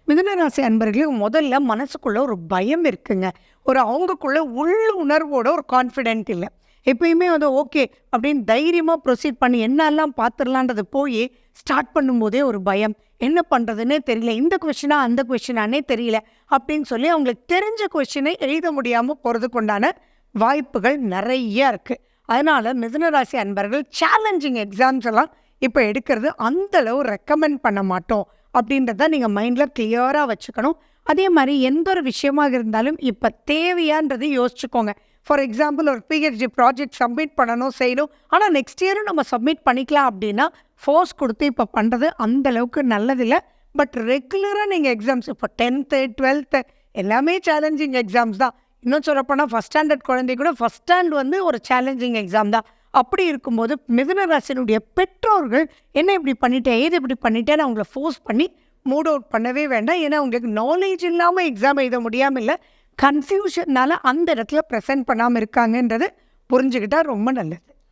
மிதுனராசி அன்பர்களுக்கு முதல்ல மனசுக்குள்ள ஒரு பயம் இருக்குங்க. அவங்களுக்குள்ள உள்ளுணர்வோட ஒரு கான்ஃபிடென்ட் இல்ல. எப்பயுமே ஓகே அப்படின்னு தைரியமா ப்ரொசீட் பண்ணி என்னெல்லாம் பார்த்துடலான்றது போய் ஸ்டார்ட் பண்ணும்போதே ஒரு பயம். என்ன பண்ணுறதுன்னே தெரியல. இந்த கொஷினா அந்த கொஷினானே தெரியல அப்படின்னு சொல்லி அவங்களுக்கு தெரிஞ்ச கொஷினை எழுத முடியாமல் போகிறதுக்கு உண்டான வாய்ப்புகள் நிறைய இருக்குது. அதனால் மிதுனராசி அன்பர்கள் சேலஞ்சிங் எக்ஸாம்ஸ் எல்லாம் இப்போ எடுக்கிறது அந்தளவு ரெக்கமெண்ட் பண்ண மாட்டோம் அப்படின்றத நீங்கள் மைண்டில் கிளியராக வச்சுக்கணும். அதே மாதிரி எந்த ஒரு விஷயமாக இருந்தாலும் இப்போ தேவையான்றது யோசிச்சுக்கோங்க. ஃபார் எக்ஸாம்பிள் ஒரு பிஹெச்டி ப்ராஜெக்ட் சப்மிட் பண்ணணும் செய்யணும், ஆனால் நெக்ஸ்ட் இயரும் நம்ம சப்மிட் பண்ணிக்கலாம் அப்படின்னா ஃபோர்ஸ் கொடுத்து இப்போ பண்ணுறது அந்தளவுக்கு நல்லதில்லை. பட் ரெகுலராக நீங்கள் எக்ஸாம்ஸ் இப்போ 10th 12th எல்லாமே சேலஞ்சிங் எக்ஸாம்ஸ் தான். இன்னும் சொல்லப்போனால் ஃபஸ்ட் ஸ்டாண்டர்ட் குழந்தை கூட ஃபஸ்ட் ஸ்டாண்ட் ஒரு சேலஞ்சிங் எக்ஸாம் தான். அப்படி இருக்கும்போது மிதுனராசினுடைய பெற்றோர்கள் என்ன இப்படி பண்ணிட்டேன் ஏது இப்படி பண்ணிட்டேன்னு அவங்கள ஃபோர்ஸ் பண்ணி மூட் அவுட் பண்ணவே வேண்டாம். ஏன்னா அவங்களுக்கு நாலேஜ் இல்லாமல் எக்ஸாம் எழுத முடியாமல் இல்லை, கன்ஃபியூஷன்னால அந்த இடத்துல ப்ரெசென்ட் பண்ணாமல் இருக்காங்கன்றது புரிஞ்சுக்கிட்டா ரொம்ப நல்லது.